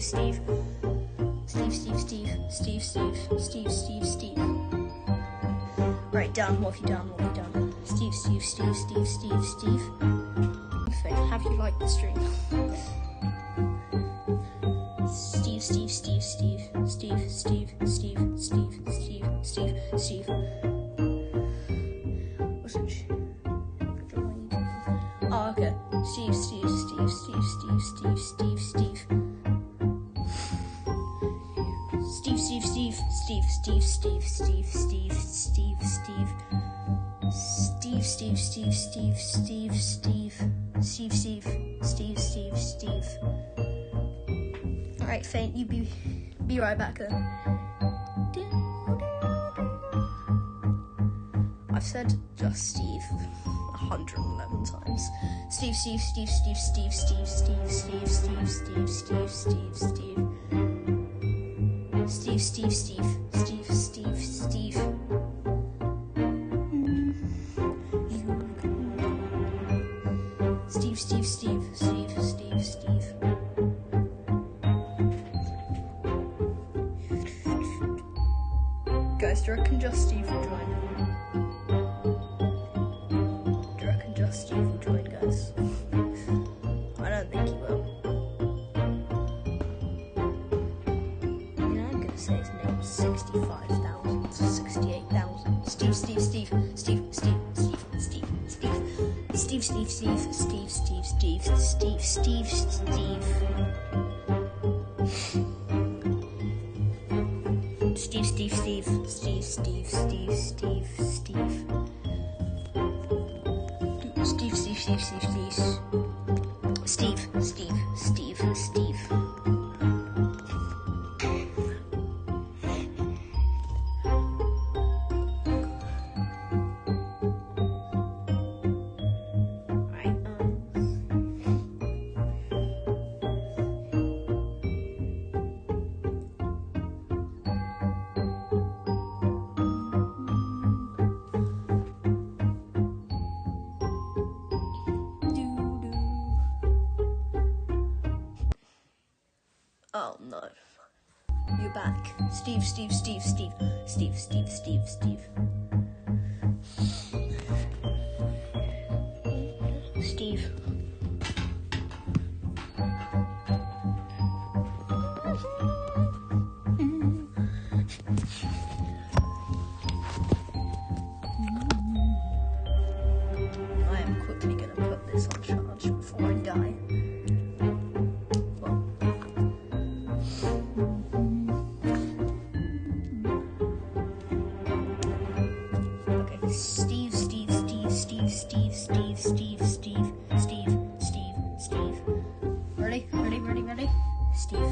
Steve, Steve. Steve, Steve, Steve, Steve, Steve, Steve, Steve, Steve. Right, down, Morphy, down, Morphy, down. Steve, Steve, Steve, Steve, Steve, Steve. Have you liked the stream? Steve, Steve, Steve, Steve, Steve, Steve, Steve, Steve, Steve, Steve, Steve. What's it? Oh, okay. Steve, Steve, Steve, Steve, Steve, Steve, Steve, Steve. Steve, Steve, Steve, Steve, Steve, Steve, Steve, Steve, Steve, Steve. Steve, Steve, Steve, Steve, Steve, Steve, Steve, Steve, Steve, Steve, Steve. Alright, Faint, you be right back then. I've said just Steve 111 times. Steve, Steve, Steve, Steve, Steve, Steve, Steve, Steve, Steve, Steve, Steve, Steve, Steve. Steve, Steve, Steve, Steve, Steve, Steve. Steve, Steve, Steve, Steve, Steve, Steve. Guys, do you reckon just Steve will join? Do you reckon just Steve will join, guys? I don't think he will. I mean, I'm gonna say his name 65,000, 68,000. Steve, Steve, Steve, Steve, Steve, Steve, Steve, Steve. Steve, Steve, Steve, Steve, Steve, Steve, Steve, Steve, Steve. Steve, Steve, Steve, Steve, Steve, Steve, Steve, Steve. Steve, Steve, Steve, Steve, Steve. Steve, Steve, Steve, Steve. Oh no. You're back. Steve, Steve, Steve, Steve, Steve, Steve, Steve, Steve. Steve. I am quickly gonna put this on charge before I die. Steve, Steve, Steve, Steve, Steve, Steve, Steve, Steve, Steve, Steve, Steve. Ready? Ready, ready, ready? Steve.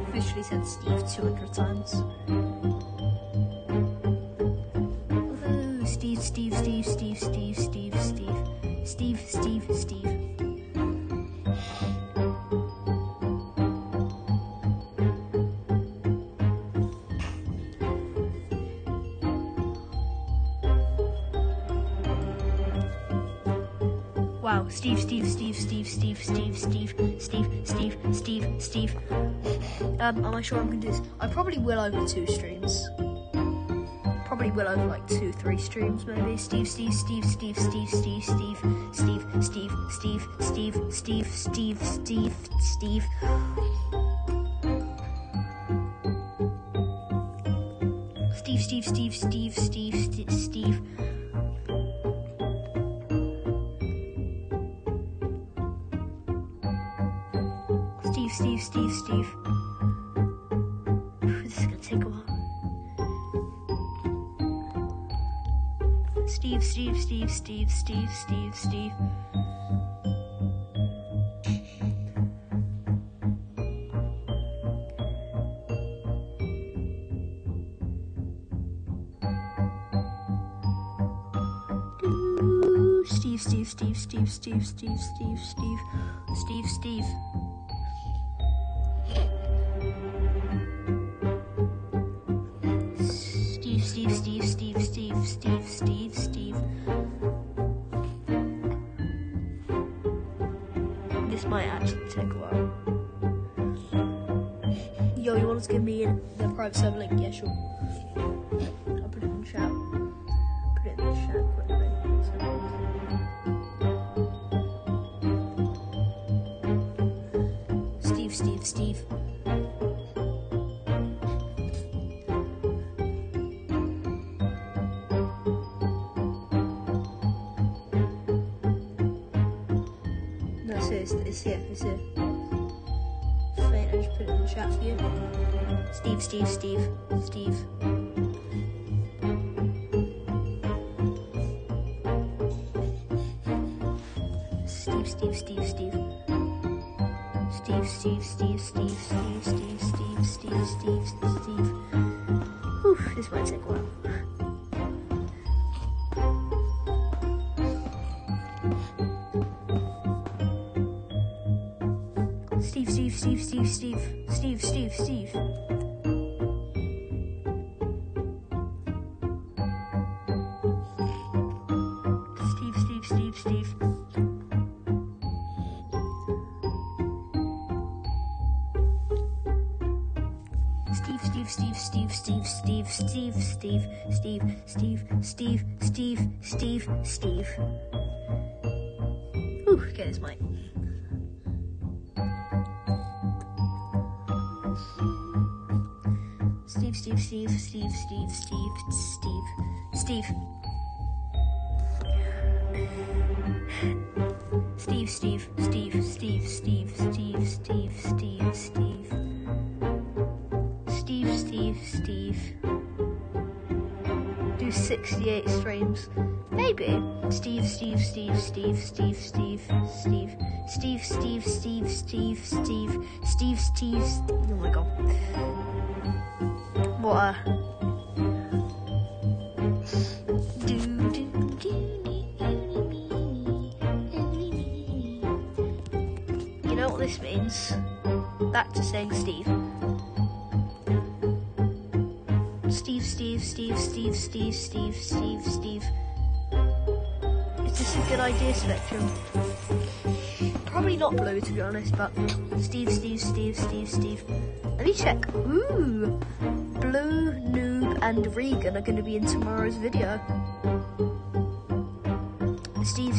Officially said Steve 200 times. Woohoo! Steve, Steve, Steve, Steve, Steve, Steve, Steve, Steve, Steve, Steve. Wow, Steve, Steve, Steve, Steve, Steve, Steve, Steve, Steve, Steve, Steve, Steve. Am I sure I'm gonna do this? I probably will over 2 streams. Probably will over like 2-3 streams maybe. Steve, Steve, Steve, Steve, Steve, Steve, Steve, Steve, Steve, Steve, Steve, Steve, Steve, Steve, Steve. Steve, Steve, Steve, Steve, Steve, Steve. Steve, Steve, Steve. This is gonna take a while. Steve, Steve, Steve, Steve, Steve, Steve, Steve. Steve, Steve, Steve, Steve, Steve, Steve, Steve, Steve, Steve, Steve. Steve, Steve, Steve, Steve, Steve, Steve, Steve. This might actually take a while. private server link? Yeah, sure. I'll put it in the chat. Put it in the chat quickly. Steve. No, seriously, it's here. Faint, I just put it in the chat for you. Steve. Steve. Whew, this might take a while. Steve. Steve. Ooh, get his mic. Steve. Do 68 streams. Maybe. Steve. Oh my god. What You know what this means? Back to saying Steve. Steve. Is this a good idea, Spectrum? Probably not Blue, to be honest, but Steve. Let me check. Ooh, Blue, Noob, and Regan are going to be in tomorrow's video. Steve.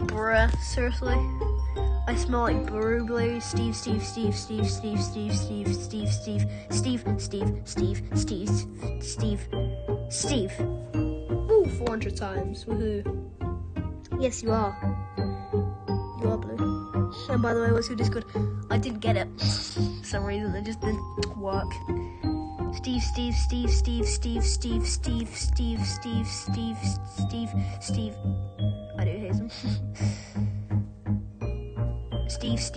Bruh, seriously? I smell like brew blue. Steve. Ooh, 400 times. Woohoo. Yes, you are. You are Blue. And by the way, what's your Discord? I didn't get it. For some reason, it just didn't work. Steve. I do hate him. Steve.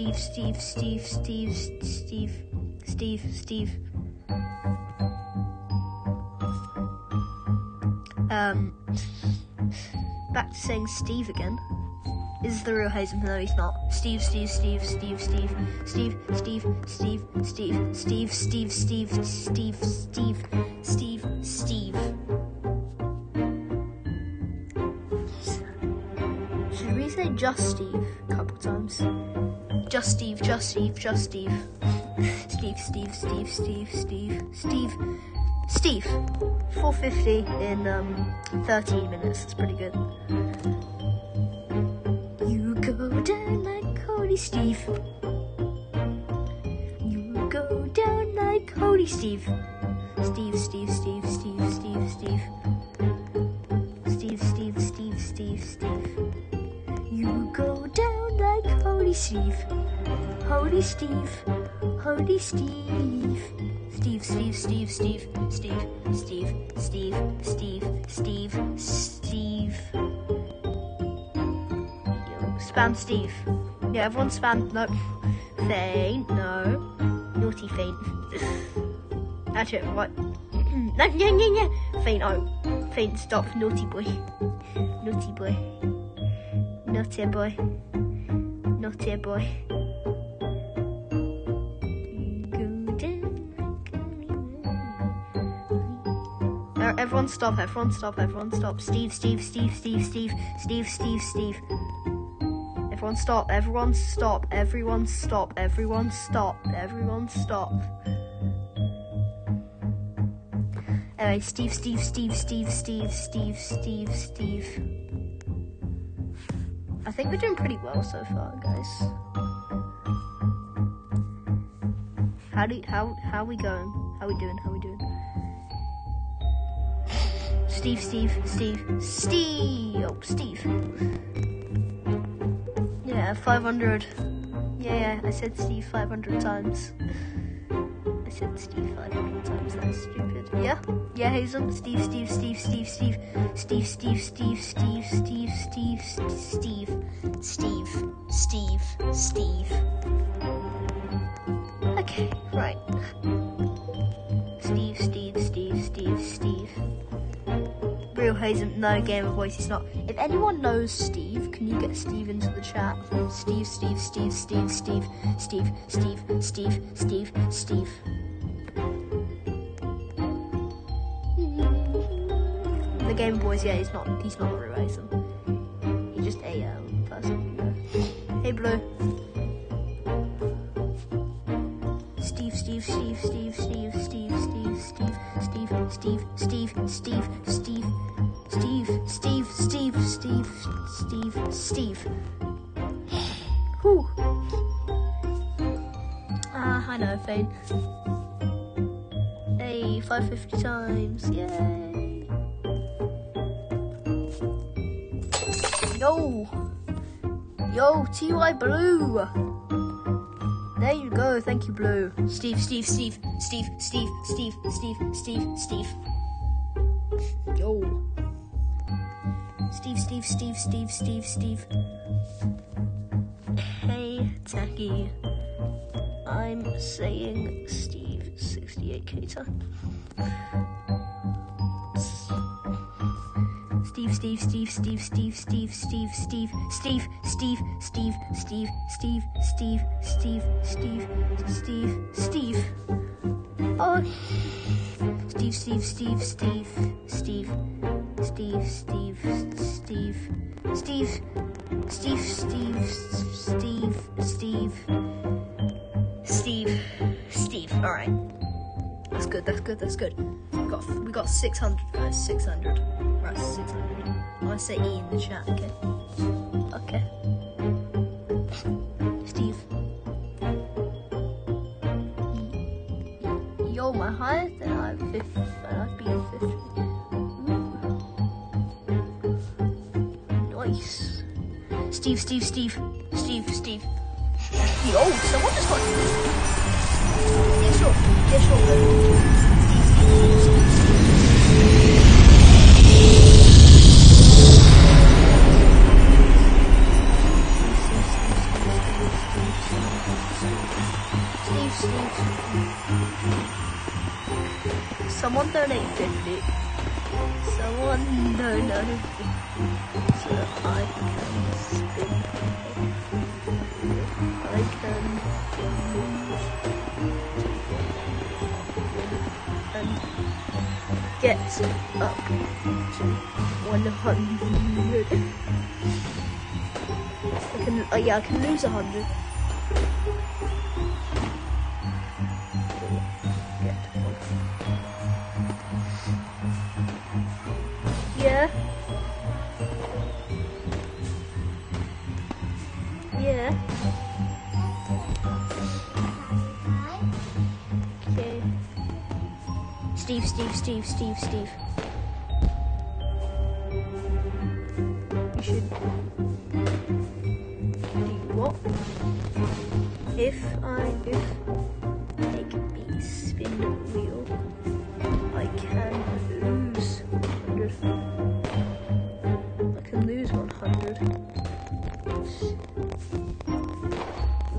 Back to saying Steve again. Is the real Hazen? No, he's not. Steve. Should we say just Steve a couple times? Just Steve. Steve. 450 in 13 minutes. That's pretty good. You go down like Cody Steve. You go down like Cody Steve. Steve. You go down like Holy Steve. Holy Steve. Yo, spam Steve. Yeah, everyone spam. No. Faint. No. Naughty faint. Actually, what? Yeah. Faint. Oh. Faint. Stop. Naughty boy. Naughty boy. Everyone stop. Steve. Everyone Everyone stop, everyone stop, everyone stop, everyone stop, everyone stop. Anyway, Steve. I think we're doing pretty well so far, guys. How we going? How we doing? Steve. Oh, Steve. Yeah, 500. Yeah, I said Steve 500 times. I said Steve 500 times. That's stupid. Yeah, Hazel. Steve. Okay, right. Steve. Real Hazen, no, Game of Voice, it's not. If anyone knows Steve, can you get Steve into the chat? Steve. The Game of Voice, yeah, he's not Real Hazen. He's just a person. Hey, Blue. Steve. Whew. I know, Fane. Hey, 550 times, yay. Yo, TY Blue. There you go, thank you, Blue. Steve. Yo. Steve. Hey, Tacky. I'm saying Steve 68k time. Steve. Oh, Steve. All right, that's good. We got 600, guys. 600. Right, 600. I want to say E in the chat. Okay. Steve. Yo, my highest, and I've been 50. Nice. Steve. Yo, someone just got. Yeah, sure. Steve. Someone donate 50. Someone donate 50. So I can spin. I can and get up to 100. I can lose 100. Yeah. Okay. Steve. You should do what? If make me spin wheel, I can lose 100. I can lose 100.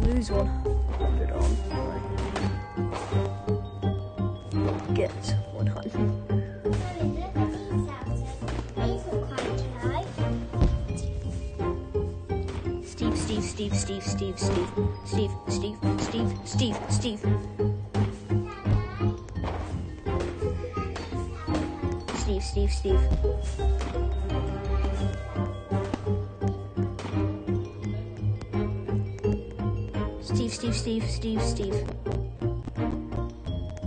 Lose 100 on. Get 100. Steve. Steve.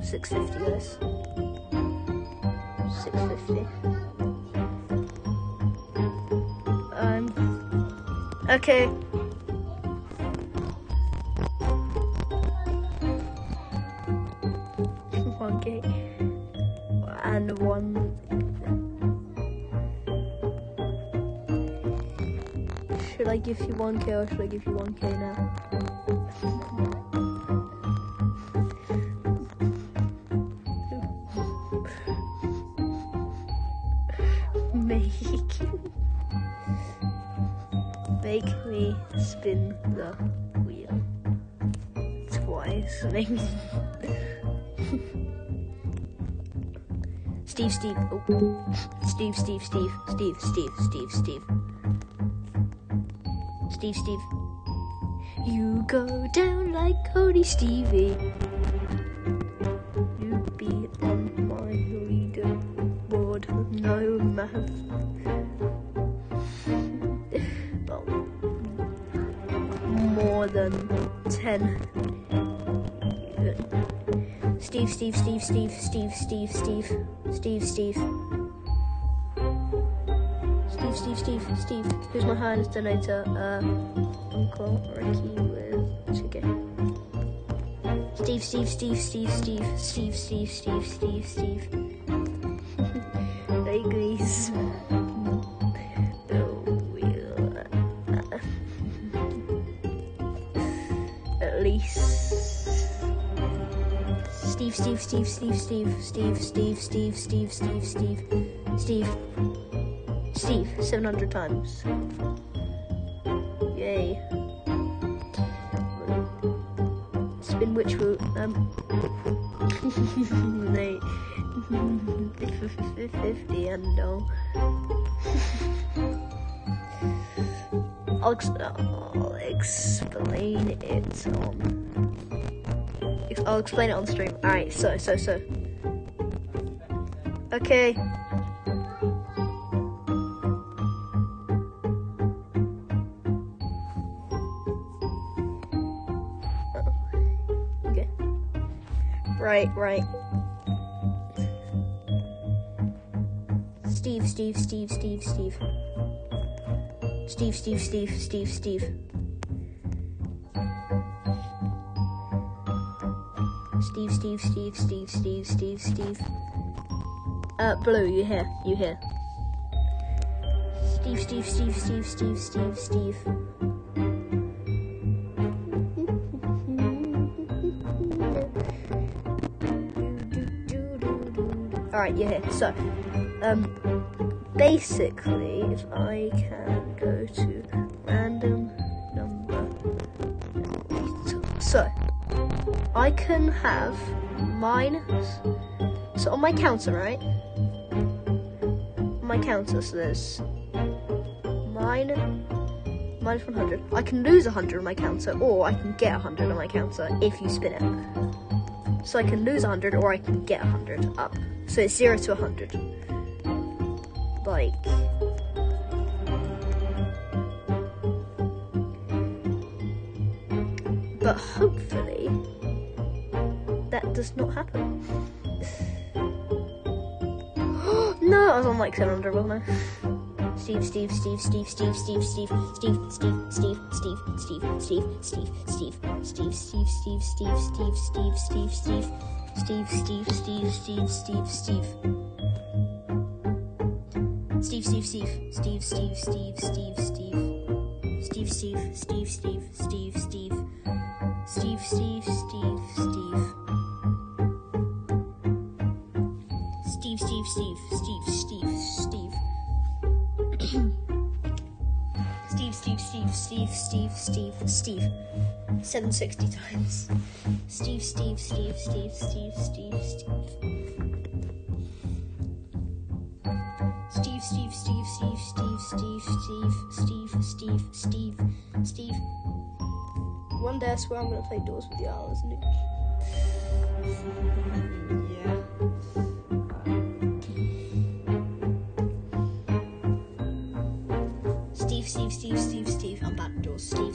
650, guys. 650. Okay. One K and one. Should I give you 1K or should I give you 1K now? Make me spin the wheel twice. Make me Steve. Oh. Steve. Steve. You go down like Cody Stevie. You be on my leaderboard. No math. Well, more than 10. Steve. Who's my highest donator? Uncle Ricky with chicken. Steve. Hey, Grease. At least. Steve, 700 times. Yay. Spin which route? 50 and no. I'll explain it on. I'll explain it on stream. Alright, so. Okay. Okay. Right. Steve. Steve. Steve. Blue, you here. Steve. Alright, you're here. So, basically, if I can go to random number, so I can have minus. So on my counter, right? On my counter, so there's minus 100. I can lose 100 on my counter, or I can get 100 on my counter if you spin it. So I can lose 100, or I can get 100 up. So it's 0 to 100. Like. But hopefully, that does not happen. No, I was on like 700, wasn't I? Steve. Steve. 760 times. Steve. Steve. One day I swear I'm gonna play doors with the owls, isn't it? Yeah. Steve. I'm bad at doors. Steve.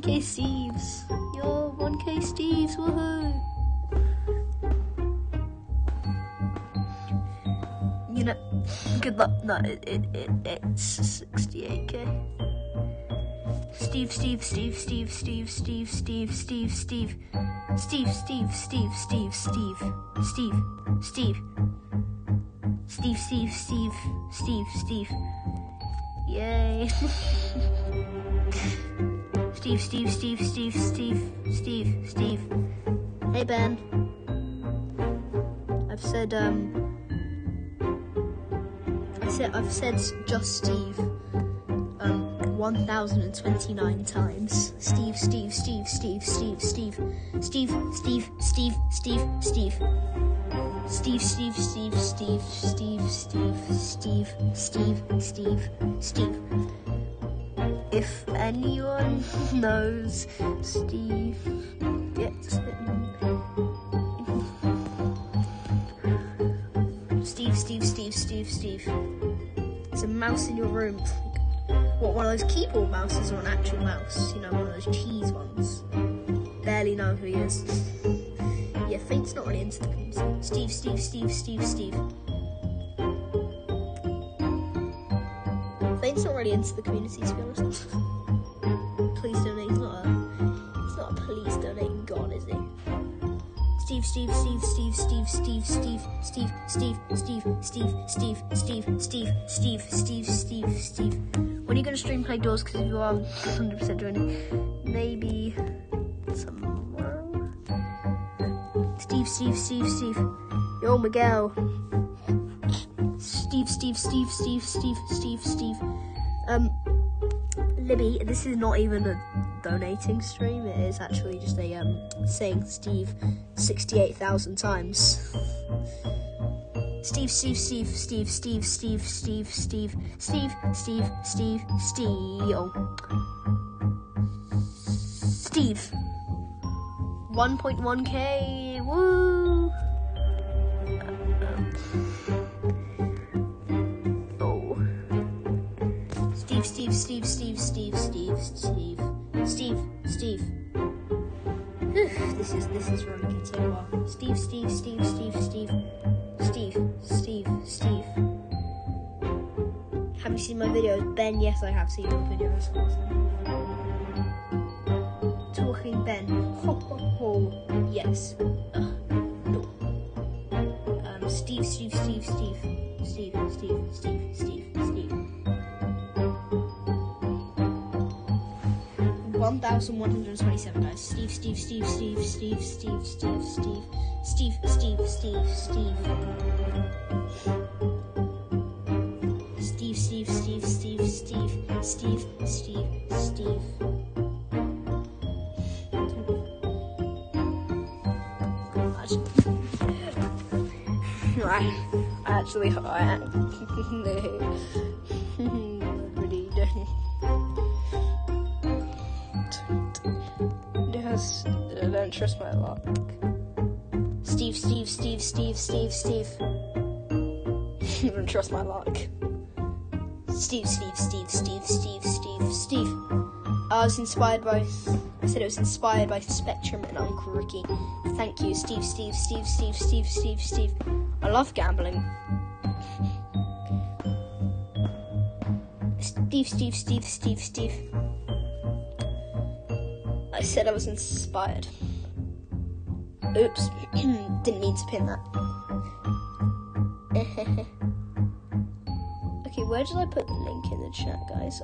1K Steves. Yo, 1K Steves, woohoo. You know, good luck. No, it's 68K. Steve. Yay. Steve. Hey Ben. I've said just Steve 1029 times. Steve. If anyone knows Steve, Steve. There's a mouse in your room. What, one of those keyboard mouses or an actual mouse? You know, one of those cheese ones. Barely know who he is. Yeah, Fate's not really into the community. Steve. Fate's not really into the community, to be honest. Please donate. He's not a please donate god, is he? Steve. When are you gonna stream play doors? Because if you are 100% joining, maybe tomorrow. Steve. Yo, Miguel. Steve. Libby, this is not even a donating stream. It is actually just a saying Steve 68,000 times. Steve. Steve. 1.1K. Woo. Steve. This is really gonna take a while. Steve. Have you seen my videos, Ben? Yes, I have seen your videos. Talking Ben. Ho. Yes. No. Steve. 1,127 guys. Steve. Right. Actually, I really don't. Yes, I don't trust my luck. Steve. I don't trust my luck. Steve. I was inspired by. I said it was inspired by Spectrum and Uncle Ricky. Thank you, Steve. I love gambling. Steve. I said I was inspired. Oops. Didn't mean to pin that. Okay, where did I put the link in the chat, guys?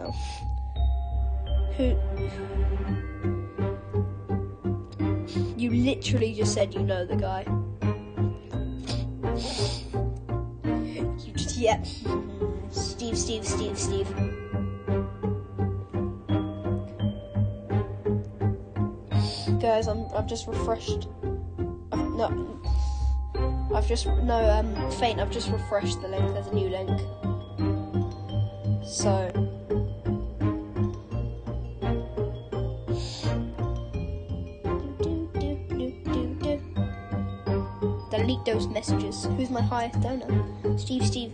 You literally just said you know the guy. Yeah. Steve. Guys, I've just refreshed. Faint. I've just refreshed the link. There's a new link. So. Delete those messages. Who's my highest donor? Steve. Steve.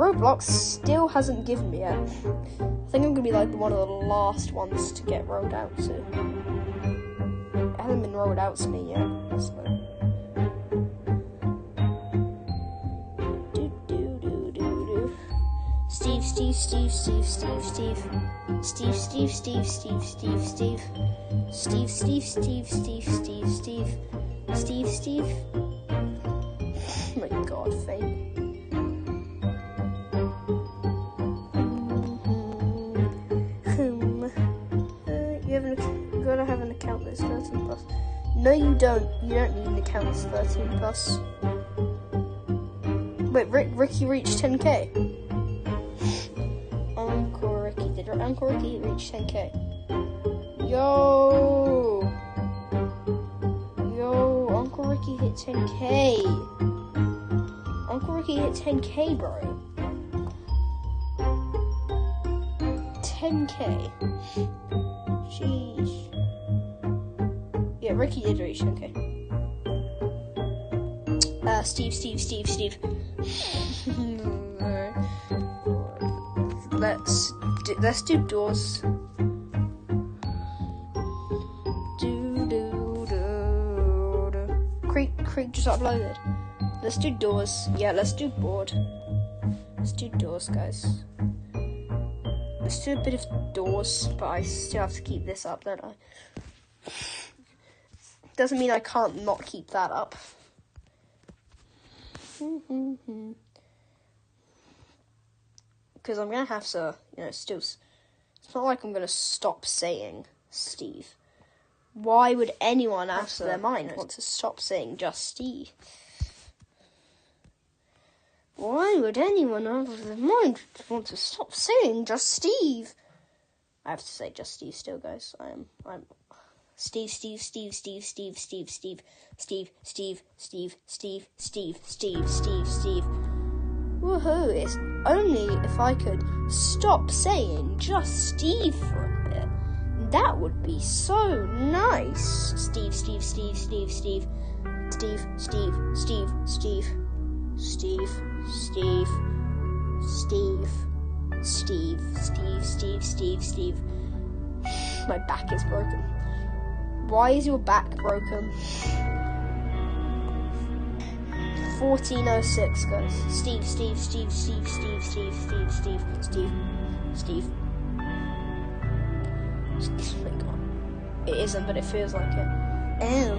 Roblox still hasn't given me yet. I think I'm gonna be like one of the last ones to get rolled out to. It hasn't been rolled out to me yet. So. Steve, Steve, Steve, Steve, Steve, Steve, Steve, Steve, Steve, Steve, Steve, Steve, Steve, Steve, Steve, Steve, Steve, Steve, Steve, Steve. Oh my God, fame. You gotta have an account that's 13 plus. No, you don't. You don't need an account that's 13 plus. Wait, Ricky reached 10k. Uncle Ricky, did Uncle Ricky reach 10k? Yo, Uncle Ricky hit 10k. Uncle Ricky hit 10k, bro. 10k. Jeez. Yeah, Ricky did reach 10k. Steve. Let's do doors. Creek just uploaded. Let's do doors. Yeah, let's do board. Let's do doors, guys. Let's do a bit of doors, but I still have to keep this up, don't I? Doesn't mean I can't not keep that up. Because I'm going to have to, still... It's not like I'm going to stop saying Steve. Why would anyone out of their mind want to stop saying just Steve? Why would anyone out of their mind want to stop saying just Steve? I have to say just Steve still, guys. I'm Steve. Woohoo, it's only if I could stop saying just Steve for a bit. That would be so nice. Steve. My back is broken. Why is your back broken? 1406, guys. Steve. Oh my God. It isn't, but it feels like it. Ew.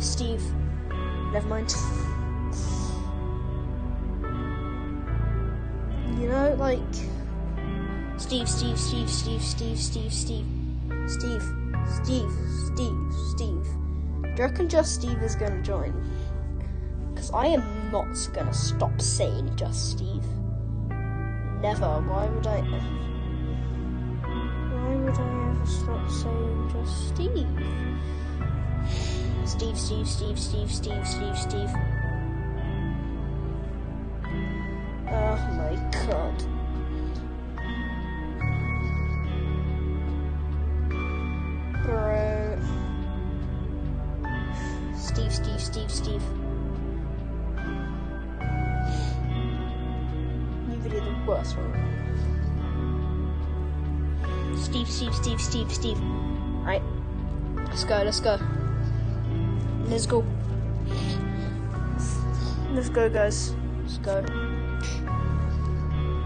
Steve. Never mind. Like Steve. Do you reckon just Steve is going to join? Because I am not going to stop saying just Steve. Never. Why would I ever stop saying just Steve? Steve. Oh my God. Bro. Steve. You really the worst one. Steve. Right. Let's go. Let's go, guys. Let's go.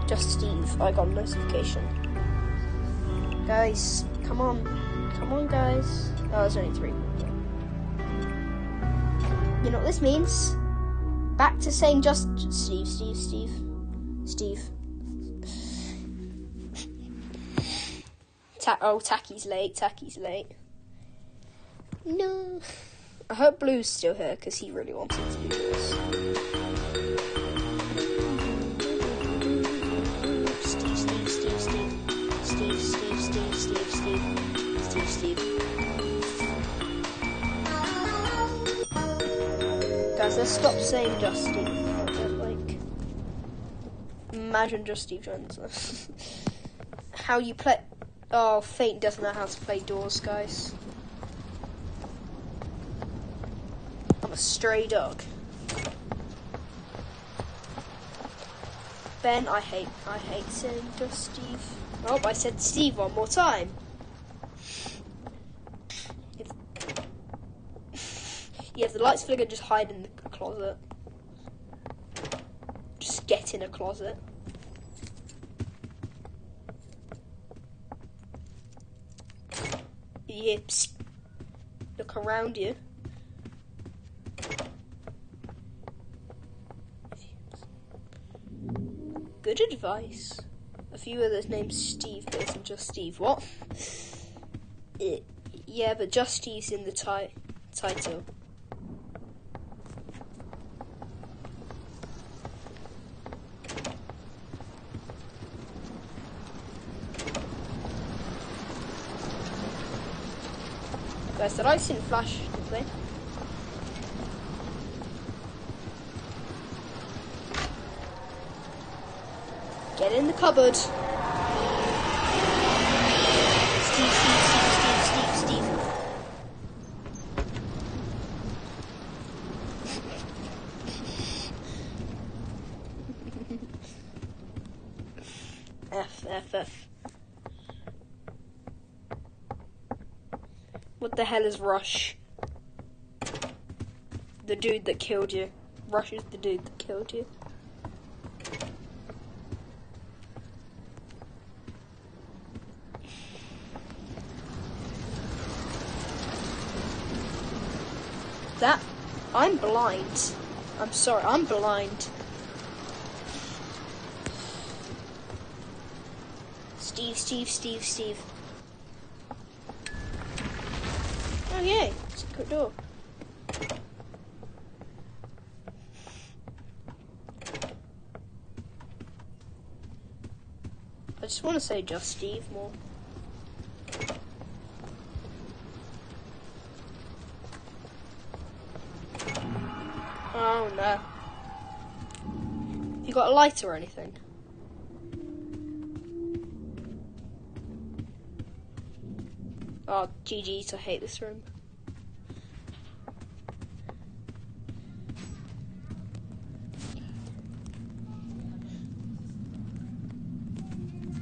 Just Steve. I got a notification. Guys, come on, guys. Oh, there's only 3. You know what this means? Back to saying just Steve. Tacky's late. No. I hope Blue's still here because he really wanted to do this. Steve. Guys, let's stop saying just Steve. Like, imagine just Steve joins us. How you play... Oh, Fate doesn't know how to play doors, guys. I'm a stray dog. Ben, I hate saying just Steve. Oh, I said Steve one more time. If the lights flicker, just hide in the closet. Just get in a closet. Yeah, psst. Look around you. Good advice. A few others named Steve, but isn't just Steve. What? Yeah, but just Steve's in the title. Guys, the lights didn't flash, did they? Get in the cupboard. Steve. F. What the hell is Rush? The dude that killed you. Rush is the dude that killed you. I'm blind. I'm sorry, I'm blind. Steve. Oh yay, secret door. I just want to say just Steve more. Oh no. You got a lighter or anything? Oh, GG's, I hate this room.